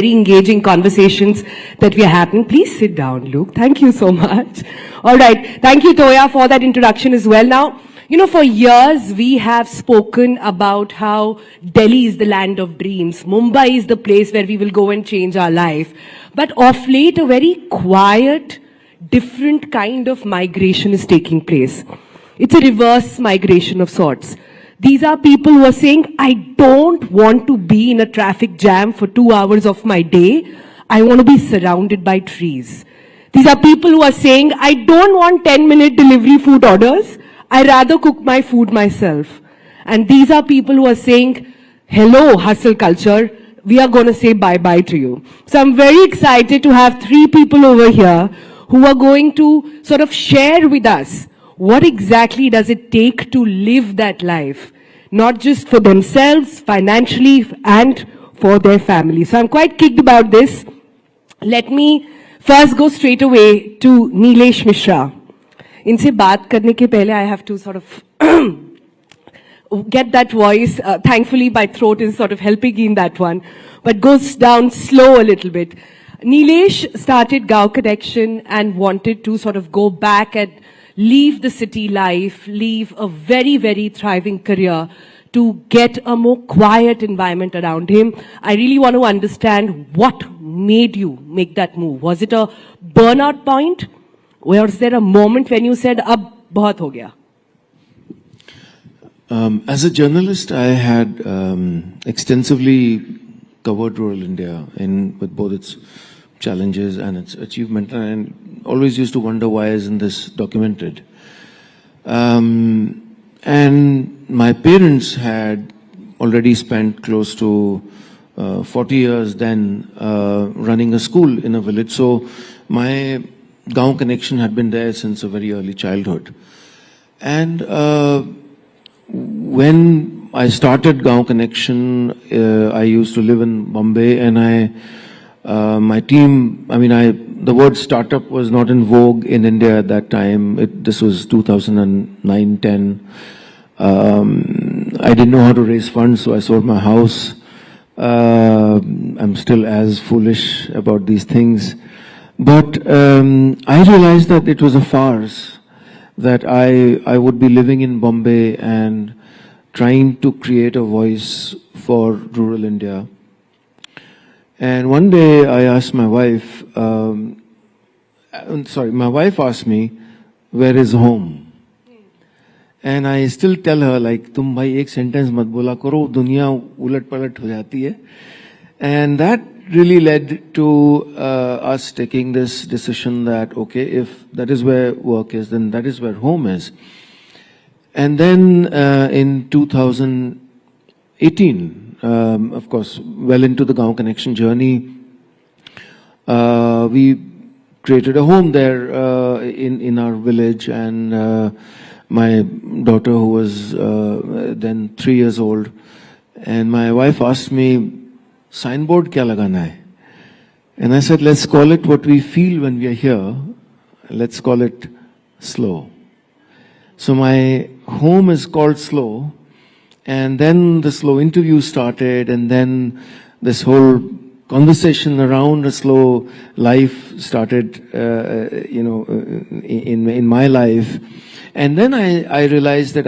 very engaging conversations that we are having. Please sit down, Luke. Thank you so much. All right. Thank you, Toya, for that introduction as well. Now, you know, for years we have spoken about how Delhi is the land of dreams. Mumbai is the place where we will go and change our life. But of late, a very quiet, different kind of migration is taking place. It's a reverse migration of sorts. These are people who are saying, I don't want to be in a traffic jam for 2 hours of my day. I want to be surrounded by trees. These are people who are saying, I don't want 10-minute delivery food orders. I rather cook my food myself. And these are people who are saying, hello, hustle culture. We are going to say bye-bye to you. So I'm very excited to have 3 people over here who are going to sort of share with us what exactly does it take to live that life, not just for themselves, financially, and for their family. So I'm quite kicked about this. Let me first go straight away to Neelesh Misra. इनसे बात करने के पहले I have to sort of get that voice. Thankfully, my throat is sort of helping in that one, but goes down slow a little bit. Neelesh started Gaon Connection and wanted to sort of go back and leave the city life, leave a very, very thriving career to get a more quiet environment around him. I really want to understand what made you make that move. Was it a burnout point? Or was there a moment when you said, ab bahut ho gaya? As a journalist, I had extensively covered rural India with both its challenges and its achievement, and always used to wonder why isn't this documented. And my parents had already spent close to 40 years then running a school in a village, so my Gaon connection had been there since a very early childhood. And when I started Gaon Connection, I used to live in Bombay, and my team, the word startup was not in vogue in India at that time. This was 2009-10. I didn't know how to raise funds, so I sold my house. I'm still as foolish about these things. But I realized that it was a farce, that I would be living in Bombay and trying to create a voice for rural India. And one day I asked my wife, my wife asked me, where is home? And I still tell her, like, tum bhai ek sentence mat bola karo, duniya ulat palat ho jati hai. And that really led to us taking this decision that, okay, if that is where work is, then that is where home is. And then in 2018, of course, well into the Gaon Connection journey, we created a home there in our village, and my daughter, who was then 3 years old, and my wife asked me, signboard kya lagana hai? And I said, let's call it what we feel when we are here. Let's call it slow. So my home is called Slow. And then the slow interview started, and then this whole conversation around a slow life started, in my life. And then I realized that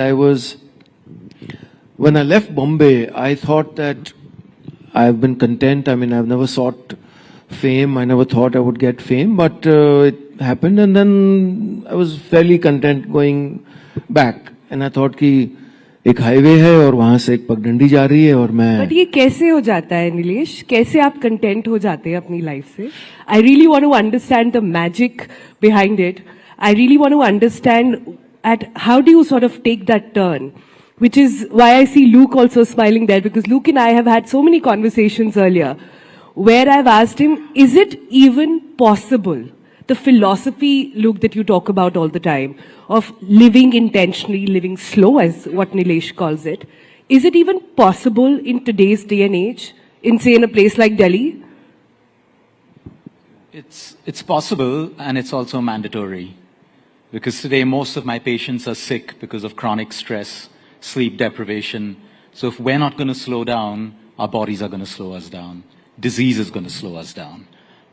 when I left Bombay, I thought that I've been content. I've never sought fame. I never thought I would get fame, but it happened, and then I was fairly content going back. And I thought कि एक highway है और वहां से एक पगडंडी जा रही है और मैं. But ये कैसे हो जाता है नीलेश? कैसे आप content हो जाते हैं अपनी life से? I really want to understand the magic behind it. I really want to understand how do you sort of take that turn? Which is why I see Luke also smiling there, because Luke and I have had so many conversations earlier where I've asked him, is it even possible, the philosophy, Luke, that you talk about all the time, of living intentionally, living slow, as what Neelesh calls it, is it even possible in today's day and age, in, say, in a place like Delhi? It's possible, and it's also mandatory. Because today most of my patients are sick because of chronic stress, sleep deprivation. So if we're not going to slow down, our bodies are going to slow us down. disease is going to slow us down.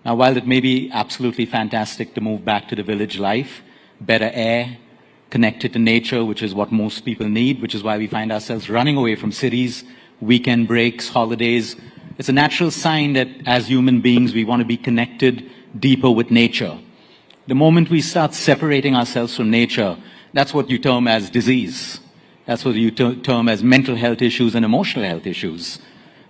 Now, while it may be absolutely fantastic to move back to the village life, better air, connected to nature, which is what most people need, which is why we find ourselves running away from cities, weekend breaks, holidays. It's a natural sign that as human beings, we want to be connected deeper with nature. The moment we start separating ourselves from nature, that's what you term as disease. That's what you term as mental health issues and emotional health issues.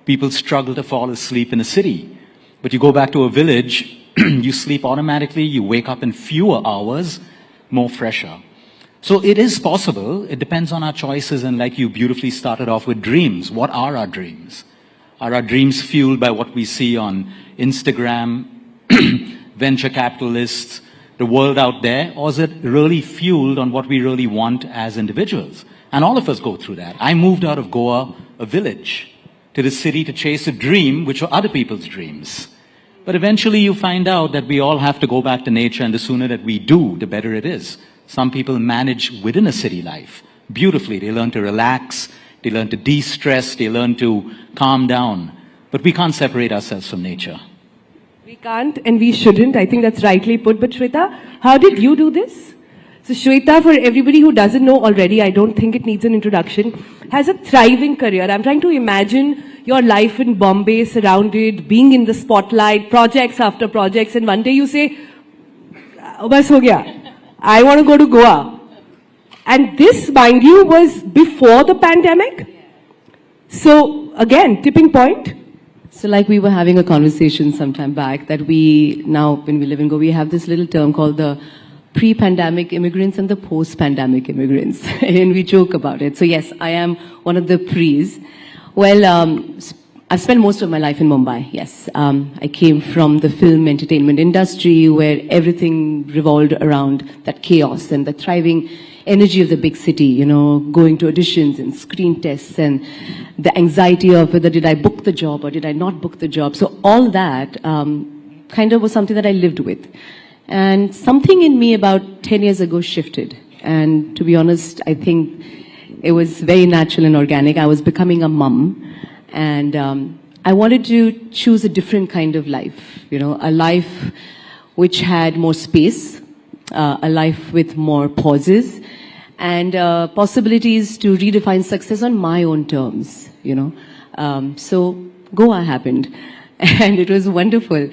People struggle to fall asleep in a city. But you go back to a village, you sleep automatically, you wake up in fewer hours, more fresher. So it is possible. It depends on our choices. And like you beautifully started off with dreams. What are our dreams? Are our dreams fueled by what we see on Instagram, venture capitalists, the world out there? Or is it really fueled on what we really want as individuals? And all of us go through that. I moved out of Goa, a village, to the city to chase a dream, which were other people's dreams. But eventually you find out that we all have to go back to nature, and the sooner that we do, the better it is. Some people manage within a city life beautifully. They learn to relax, they learn to de-stress, they learn to calm down. But we can't separate ourselves from nature. We can't and we shouldn't. I think that's rightly put. But Shweta, how did you do this? So Shweta, for everybody who doesn't know already, I don't think it needs an introduction, has a thriving career. I'm trying to imagine your life in Bombay, surrounded, being in the spotlight, projects after projects, and one day you say, "Bas ho gaya. I want to go to Goa." And this, mind you, was before the pandemic. So again, tipping point. So like we were having a conversation some time back that we now, when we live in Goa, we have this little term called the pre-pandemic immigrants and the post-pandemic immigrants. And we joke about it. So yes, I am one of the pre's. Well, I've spent most of my life in Mumbai, yes. I came from the film entertainment industry where everything revolved around that chaos and the thriving energy of the big city, you know, going to auditions and screen tests and the anxiety of whether did I book the job or did I not book the job. So all that kind of was something that I lived with. And something in me about 10 years ago shifted. And to be honest, I think it was very natural and organic. I was becoming a mum. And I wanted to choose a different kind of life, you know, a life which had more space, a life with more pauses, and possibilities to redefine success on my own terms, you know. So Goa happened, and it was wonderful.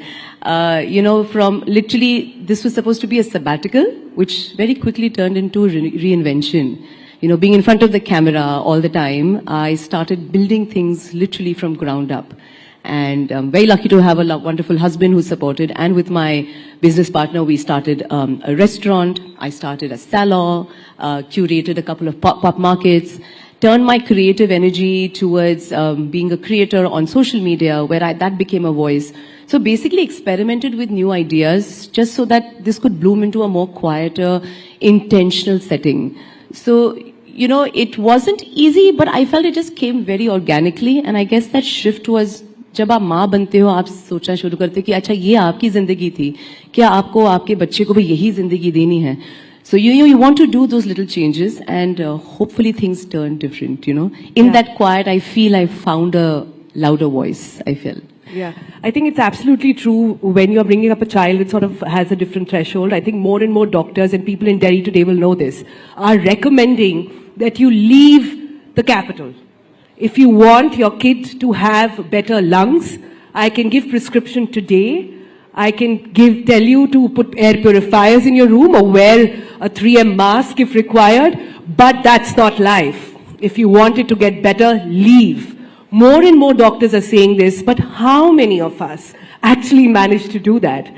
You know, from literally, this was supposed to be a sabbatical, which very quickly turned into reinvention. You know, being in front of the camera all the time, I started building things literally from ground up. And I'm very lucky to have a wonderful husband who supported. And with my business partner, we started a restaurant. I started a salon, curated a couple of pop-up markets, turned my creative energy towards being a creator on social media, where that became a voice. So basically experimented with new ideas just so that this could bloom into a more quieter, intentional setting. So, you know, it wasn't easy, but I felt it just came very organically. And I guess that shift was, जब आप माँ बनते हो, आप सोचना शुरू करते कि अच्छा ये आपकी जिंदगी थी, क्या आपको आपके बच्चे को भी यही जिंदगी देनी है? So you want to do those little changes, and hopefully things turn different. You know, in that quiet, I feel I found a louder voice. I feel. Yeah, I think it's absolutely true. When you're bringing up a child, it sort of has a different threshold. I think more and more doctors and people in Delhi today will know this, are recommending that you leave the capital. If you want your kid to have better lungs, I can give prescription today. I can tell you to put air purifiers in your room or wear a 3M mask if required, but that's not life. If you want it to get better, leave. More and more doctors are saying this, but how many of us actually manage to do that?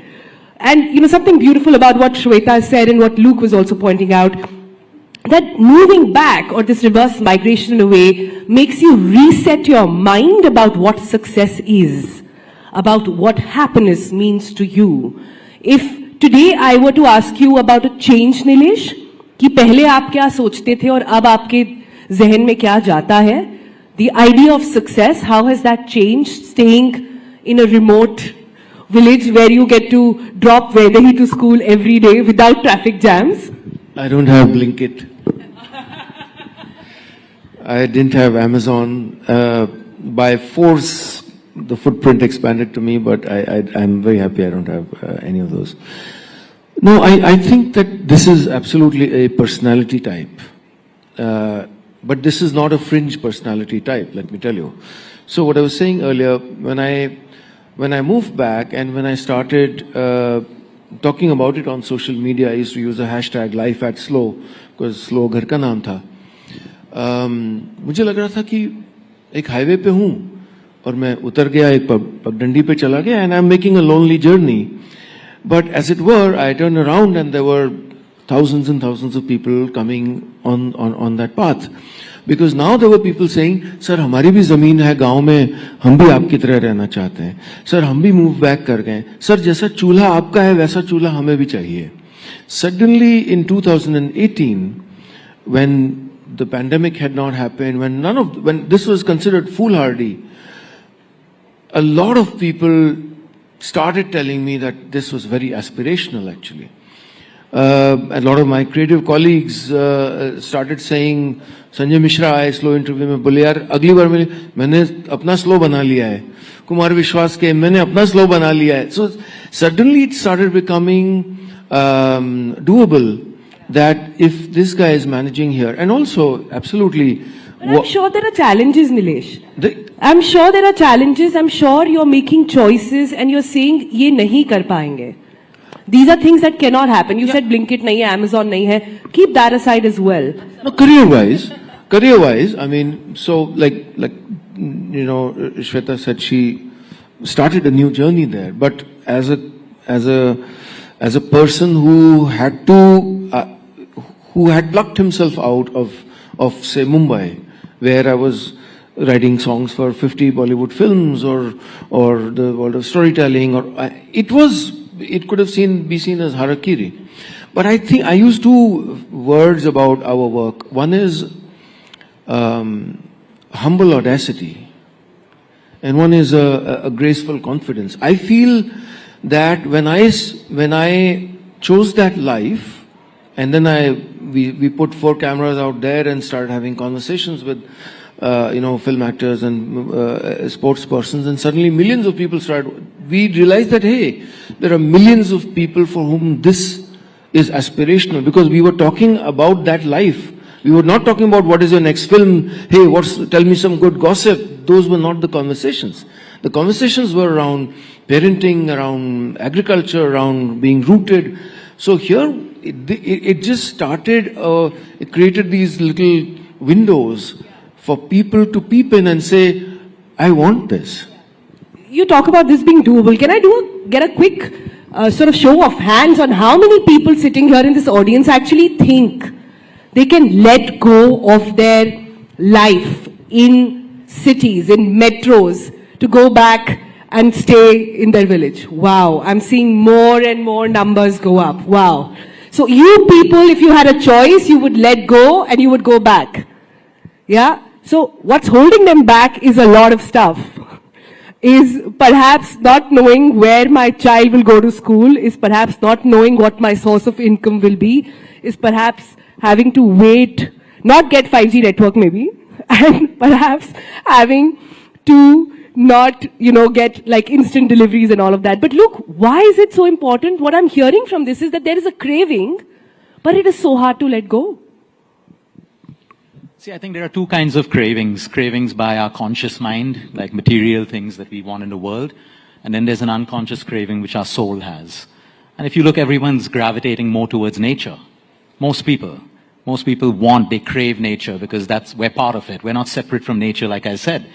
And, you know, something beautiful about what Shweta said and what Luke was also pointing out, that moving back or this reverse migration in a way makes you reset your mind about what success is, about what happiness means to you. If today I were to ask you about a change, Neelesh, कि पहले आप क्या सोचते थे और अब आपके ज़हन में क्या जाता है, the idea of success, how has that changed, staying in a remote village where you get to drop Vedahi to school every day without traffic jams? I don't have Blinkit. I didn't have Amazon. By force, the footprint expanded to me, but I'm very happy I don't have any of those. No, I think that this is absolutely a personality type. But this is not a fringe personality type, let me tell you. So what I was saying earlier, when I moved back and when I started talking about it on social media, I used to use the hashtag life at slow, because slow घर का नाम था. मुझे लग रहा था कि एक हाईवे पे हूँ और मैं उतर गया, एक पगडंडी पे चला गया, and I'm making a lonely journey. But as it were, I turned around and there were thousands and thousands of people coming on that path. Because now there were people saying, sir, हमारी भी जमीन है गांव में, हम भी आपकी तरह रहना चाहते हैं. सर, हम भी मूव बैक कर गए. सर, जैसा चूल्हा आपका है, वैसा चूल्हा हमें भी चाहिए. Suddenly in 2018, when the pandemic had not happened, when this was considered foolhardy, a lot of people started telling me that this was very aspirational actually. A lot of my creative colleagues started saying, Sanjay Mishra आए slow interview में, बोले यार अगली बार मैंने अपना slow बना लिया है. कुमार विश्वास के मैंने अपना स्लो बना लिया है. So suddenly it started becoming doable that if this guy is managing here, and also absolutely. I'm sure there are challenges, Neelesh. I'm sure there are challenges. I'm sure you're making choices and you're saying ये नहीं कर पाएंगे. These are things that cannot happen. You said Blinkit nahi hai, Amazon nahi hai. Keep that aside as well. No, career-wise, I mean, so like you know, Shweta said she started a new journey there. But as a person who had plucked himself out of say Mumbai, where I was writing songs for 50 Bollywood films or the world of storytelling, it could have be seen as harakiri. But I think I use two words about our work. One is humble audacity, and one is a graceful confidence. I feel that when I chose that life, and then we put 4 cameras out there and started having conversations with you know, film actors and sports persons, and suddenly millions of people started. We realized that hey, there are millions of people for whom this is aspirational, because we were talking about that life. We were not talking about what is your next film. Hey, tell me some good gossip. Those were not the conversations. The conversations were around parenting, around agriculture, around being rooted. So here, it just started. It created these little windows for people to peep in and say, I want this. You talk about this being doable. Can I get a quick sort of show of hands on how many people sitting here in this audience actually think they can let go of their life in cities, in metros, to go back and stay in their village? Wow, I'm seeing more and more numbers go up. Wow. So you people, if you had a choice, you would let go and you would go back. Yeah? So what's holding them back is a lot of stuff. Is perhaps not knowing where my child will go to school, is perhaps not knowing what my source of income will be, is perhaps having to wait, not get 5G network maybe, and perhaps having to not, you know, get like instant deliveries and all of that. But look, why is it so important? What I'm hearing from this is that there is a craving, but it is so hard to let go. See, I think there are 2 kinds of cravings. Cravings by our conscious mind, like material things that we want in the world. And then there's an unconscious craving which our soul has. And if you look, everyone's gravitating more towards nature. Most people they crave nature because we're part of it. We're not separate from nature, like I said.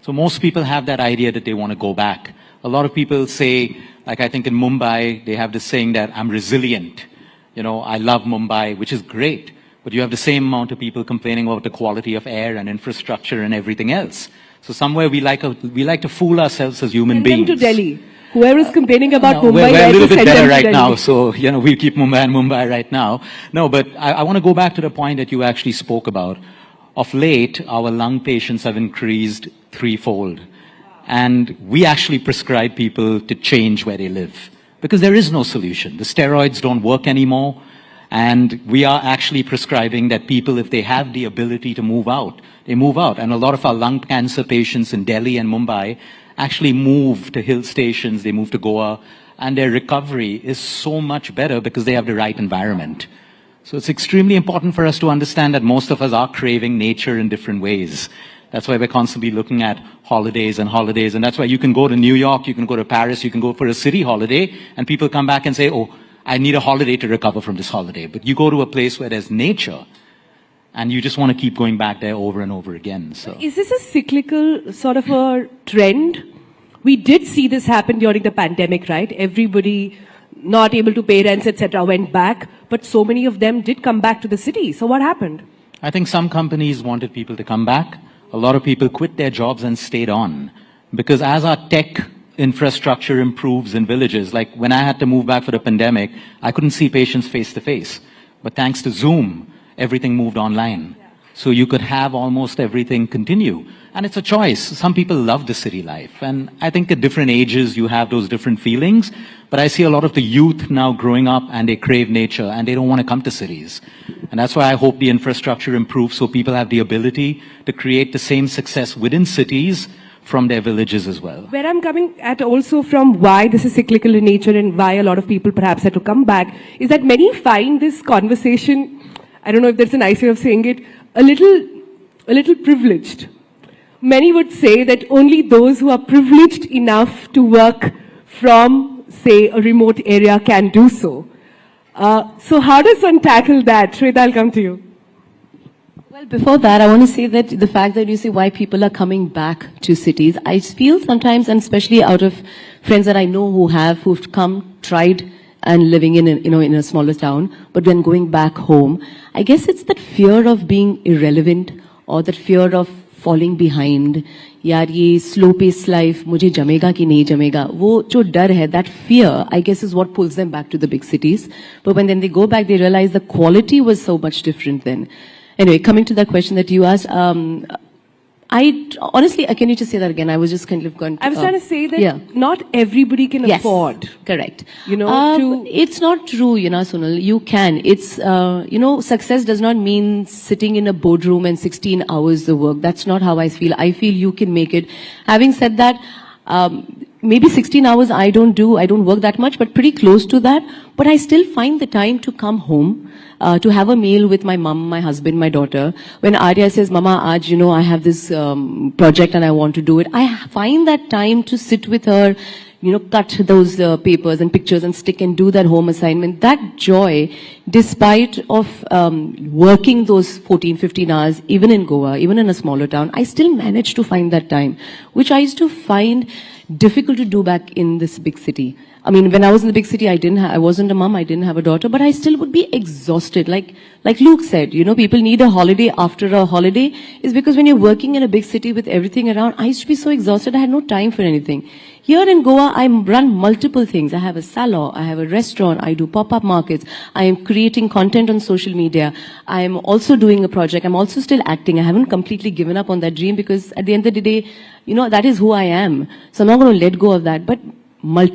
So most people have that idea that they want to go back. A lot of people say, like I think in Mumbai, they have this saying that I'm resilient. You know, I love Mumbai, which is great. But you have the same amount of people complaining about the quality of air and infrastructure and everything else. So somewhere we like to fool ourselves as human beings. Send them to Delhi. Whoever is complaining about Mumbai, we're a little bit better right now. So, you know, we'll keep Mumbai right now. No, but I want to go back to the point that you actually spoke about. Of late, our lung patients have increased 3-fold. And we actually prescribe people to change where they live. Because there is no solution. The steroids don't work anymore. And we are actually prescribing that people, if they have the ability to move out, they move out. And a lot of our lung cancer patients in Delhi and Mumbai actually move to hill stations, they move to Goa, and their recovery is so much better because they have the right environment. So it's extremely important for us to understand that most of us are craving nature in different ways. That's why we're constantly looking at holidays, and that's why you can go to New York, you can go to Paris, you can go for a city holiday, and people come back and say, oh, I need a holiday to recover from this holiday. But you go to a place where there's nature, and you just want to keep going back there over and over again. So, Is this a cyclical sort of a trend? We did see this happen during the pandemic, right? Everybody not able to pay rents, etc., went back, but so many of them did come back to the city. So what happened? I think some companies wanted people to come back. A lot of people quit their jobs and stayed on. Because as our tech infrastructure improves in villages, like when I had to move back for the pandemic, I couldn't see patients face to face. But thanks to Zoom, everything moved online. So you could have almost everything continue. And it's a choice. Some people love the city life. And I think at different ages, you have those different feelings. But I see a lot of the youth now growing up and they crave nature and they don't want to come to cities. And that's why I hope the infrastructure improves so people have the ability to create the same success within cities from their villages as well. Where I'm coming at also from why this is cyclical in nature and why a lot of people perhaps had to come back is that many find this conversation, I don't know if that's a nice way of saying it, a little privileged. Many would say that only those who are privileged enough to work from, say, a remote area can do so. So how does one tackle that? Shweta, I'll come to you. Well, before that, I want to say that the fact that you say why people are coming back to cities, I feel sometimes, and especially out of friends that I know who've come, tried, and living in a smaller town, but then going back home, I guess it's that fear of being irrelevant or that fear of falling behind. यार ये slow paced life मुझे जमेगा कि नहीं जमेगा, वो जो डर है, that fear I guess is what pulls them back to the big cities. But when then they go back, they realize the quality was so much different then. Anyway, coming to that question that you asked, I honestly, can you just say that again? I was just kind of going. I was trying to say that not everybody can afford. Correct. It's not true, Sonal. You can. It's, success does not mean sitting in a boardroom and 16 hours of work. That's not how I feel. I feel you can make it. Having said that, maybe 16 hours I don't work that much, but pretty close to that. But I still find the time to come home, to have a meal with my mom, my husband, my daughter. When Arya says, Mama, aaj, I have this project and I want to do it, I find that time to sit with her, cut those papers and pictures and stick and do that home assignment. That joy, despite of working those 14, 15 hours, even in Goa, even in a smaller town, I still manage to find that time, which I used to find difficult to do back in this big city. I mean, when I was in the big city, I wasn't a mom, I didn't have a daughter, but I still would be exhausted. Like Luke said, people need a holiday after a holiday, is because when you're working in a big city with everything around, I used to be so exhausted, I had no time for anything. Here in Goa, I run multiple things. I have a salon, I have a restaurant, I do pop-up markets, I am creating content on social media, I am also doing a project, I'm also still acting. I haven't completely given up on that dream because at the end of the day, that is who I am. So I'm not going to let go of that. But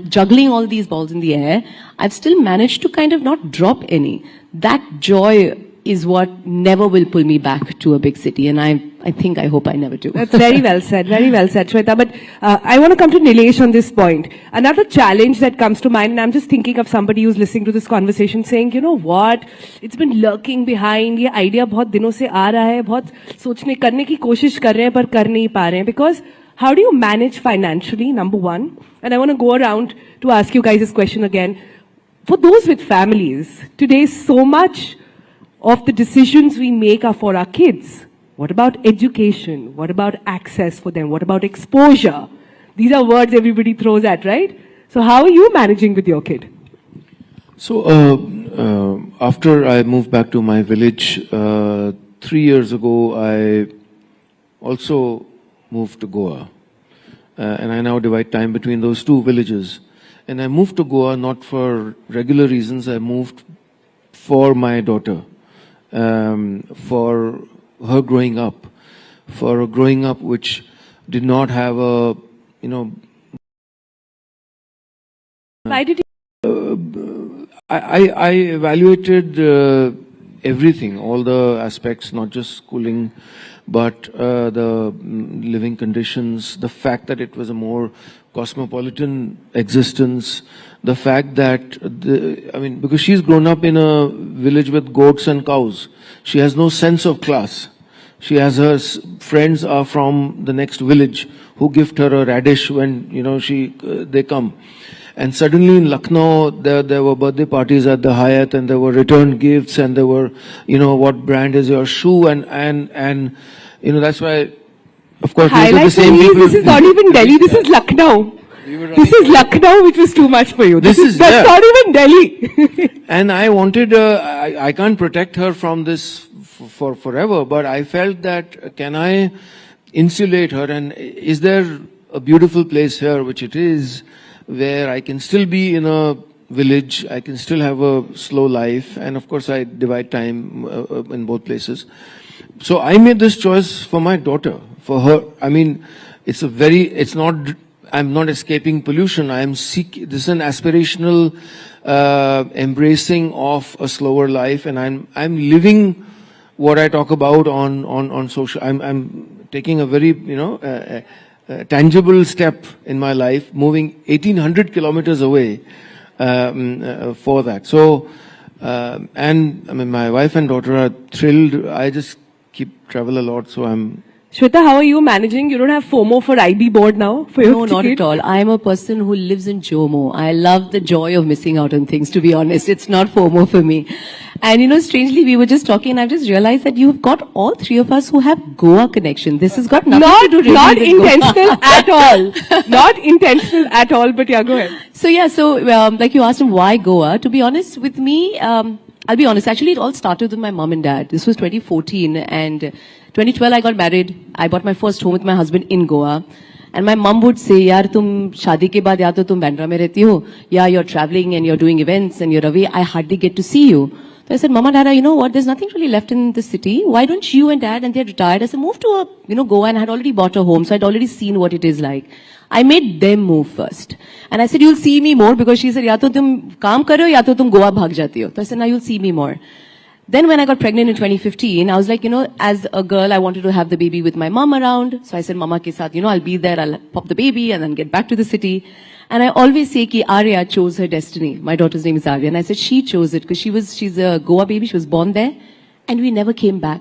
juggling all these balls in the air, I've still managed to kind of not drop any. That joy is what never will pull me back to a big city, and I hope I never do. That's very well said, Shweta. But I want to come to Neelesh on this point. Another challenge that comes to mind, and I'm just thinking of somebody who's listening to this conversation saying, you know what, it's been lurking behind, ये idea बहुत दिनों से आ रहा है, बहुत सोचने करने की कोशिश कर रहे हैं पर कर नहीं पा रहे हैं, because how do you manage financially, number one? And I want to go around to ask you guys this question again. For those with families, today so much of the decisions we make are for our kids. What about education? What about access for them? What about exposure? These are words everybody throws at, right? So how are you managing with your kid? So after I moved back to my village 3 years ago, I also moved to Goa. And I now divide time between those two villages. And I moved to Goa not for regular reasons. I moved for my daughter, for her growing up, for a growing up which did not have a, Why did you? I evaluated everything, all the aspects, not just schooling, but the living conditions, the fact that it was a more cosmopolitan existence, the fact that, because she's grown up in a village with goats and cows, she has no sense of class. She has her friends are from the next village who gift her a radish when, they come. And suddenly in Lucknow, there were birthday parties at the Hyatt, and there were return gifts, and there were, what brand is your shoe, and that's why, of course, these are the Highlight for same me is people. this is not even Delhi, this is Lucknow. This is Lucknow, which was too much for you. That's not even Delhi. And I wanted, I can't protect her from this for forever, but I felt that, can I insulate her, and is there a beautiful place here, which it is, where I can still be in a village, I can still have a slow life, and of course I divide time in both places. So I made this choice for my daughter, for her. I'm not escaping pollution. this is an aspirational embracing of a slower life, and I'm living what I talk about on social. I'm taking a very, tangible step in my life, moving 1800 kilometers away for that. So, my wife and daughter are thrilled. I just travel a lot, so I'm. Shweta, how are you managing? You don't have FOMO for IB board now? For your No, not at all. I am a person who lives in JOMO. I love the joy of missing out on things, to be honest. It's not FOMO for me. And strangely, we were just talking, and I just realized that you've got all three of us who have Goa connection. This has got nothing to do really not with intentional at all. Not intentional at all, but yeah, go ahead. So like you asked him, why Goa? To be honest with me, I'll be honest, actually it all started with my mom and dad. This was 2014, and 2012 I got married. I bought my first home with my husband in Goa. And my mom would say, yaar, tum shaadi ke baad ya to tum Bandra mein rehti ho, ya you're traveling and you're doing events and you're away, I hardly get to see you. So I said, Mama, Dada, you know what, there's nothing really left in the city. Why don't you and Dad, and they're retired, I said, move to Goa, and I had already bought a home, so I'd already seen what it is like. I made them move first. And I said, you'll see me more, because she said, ya to tum kaam kar rahe ho, ya to tum Goa bhag jati ho. So I said, now you'll see me more. Then when I got pregnant in 2015, I was like, as a girl, I wanted to have the baby with my mom around. So I said, Mama ke saath, I'll be there, I'll pop the baby and then get back to the city. And I always say ki Arya chose her destiny. My daughter's name is Arya. And I said, she chose it because she's a Goa baby. She was born there. And we never came back.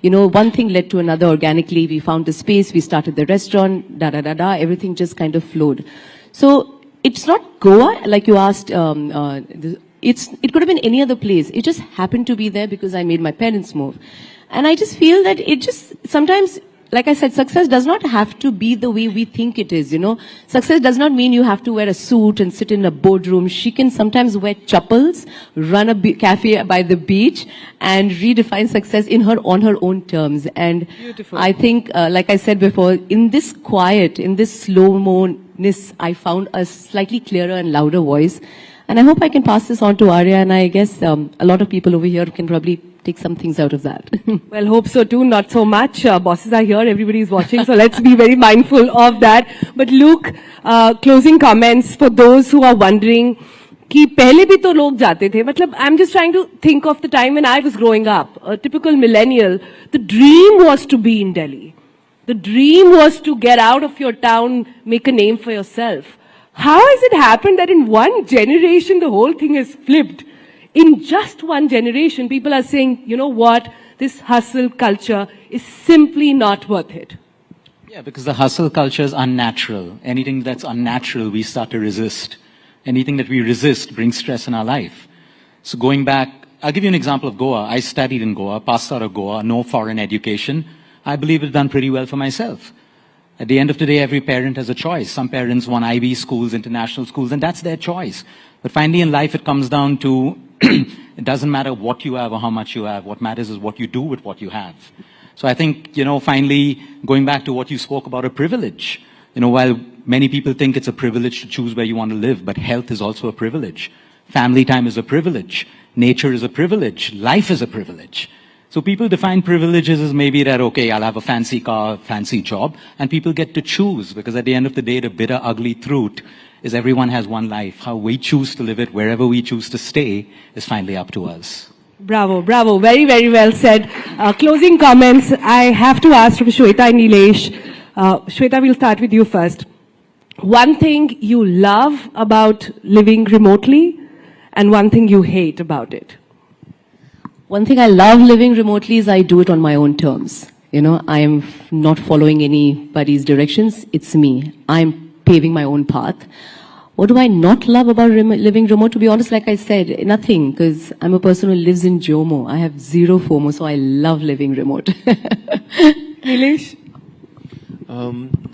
One thing led to another organically. We found the space. We started the restaurant, everything just kind of flowed. So it's not Goa, like you asked, it could have been any other place. It just happened to be there because I made my parents move. And I just feel that sometimes, like I said, success does not have to be the way we think it is, Success does not mean you have to wear a suit and sit in a boardroom. She can sometimes wear chappals, run a cafe by the beach, and redefine success on her own terms. And beautiful. I think, like I said before, in this quiet, in this slow-mo-ness, I found a slightly clearer and louder voice. And I hope I can pass this on to Arya, and I guess a lot of people over here can probably take some things out of that. Well, hope so too, not so much. Bosses are here, everybody's watching, so let's be very mindful of that. But Luke, closing comments for those who are wondering, कि पहले भी तो लोग जाते थे, मतलब I'm just trying to think of the time when I was growing up, a typical millennial, the dream was to be in Delhi. The dream was to get out of your town, make a name for yourself. How has it happened that in one generation the whole thing has flipped? In just one generation, people are saying, you know what, this hustle culture is simply not worth it. Yeah, because the hustle culture is unnatural. Anything that's unnatural, we start to resist. Anything that we resist brings stress in our life. So going back, I'll give you an example of Goa. I studied in Goa, passed out of Goa, no foreign education. I believe I've done pretty well for myself. At the end of the day, every parent has a choice. Some parents want IB schools, international schools, and that's their choice. But finally in life, it comes down to, it doesn't matter what you have or how much you have. What matters is what you do with what you have. So I think, finally, going back to what you spoke about, a privilege. While many people think it's a privilege to choose where you want to live, but health is also a privilege. Family time is a privilege. Nature is a privilege. Life is a privilege. So people define privileges as maybe that, okay, I'll have a fancy car, fancy job, and people get to choose, because at the end of the day, the bitter, ugly truth is everyone has one life. How we choose to live it, wherever we choose to stay, is finally up to us. Bravo, bravo. Very, very well said. Closing comments. I have to ask from Shweta and Neelesh. Shweta, we'll start with you first. One thing you love about living remotely and one thing you hate about it. One thing I love living remotely is I do it on my own terms. You know, I'm not following anybody's directions. It's me. I'm paving my own path. What do I not love about living remote? To be honest, like I said, nothing, because I'm a person who lives in Jomo. I have zero FOMO, so I love living remote. Neelesh?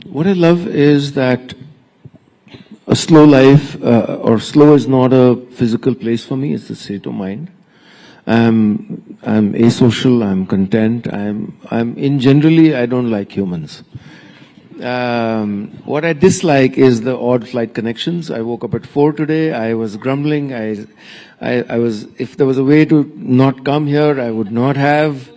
What I love is that a slow life, or slow is not a physical place for me, it's a state of mind. I'm asocial, I'm content, generally, I don't like humans. What I dislike is the odd flight connections. I woke up at 4 today. I was grumbling. I was, if there was a way to not come here, I would not have.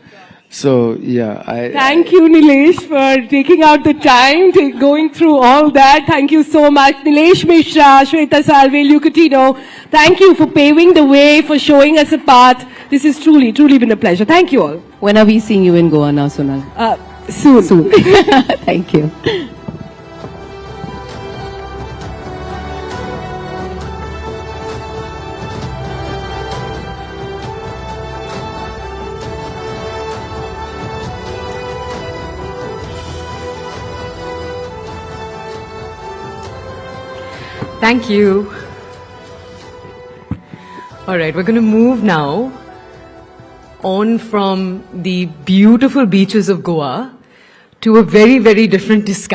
So, yeah. Thank you, Neelesh, for taking out the time, going through all that. Thank you so much. Neelesh Misra, Shweta Salve, Lucatino, thank you for paving the way, for showing us a path. This has truly, truly been a pleasure. Thank you all. When are we seeing you in Goa now, Sonal? Soon. Thank you. Thank you. All right, we're going to move now on from the beautiful beaches of Goa to a very, very different discussion.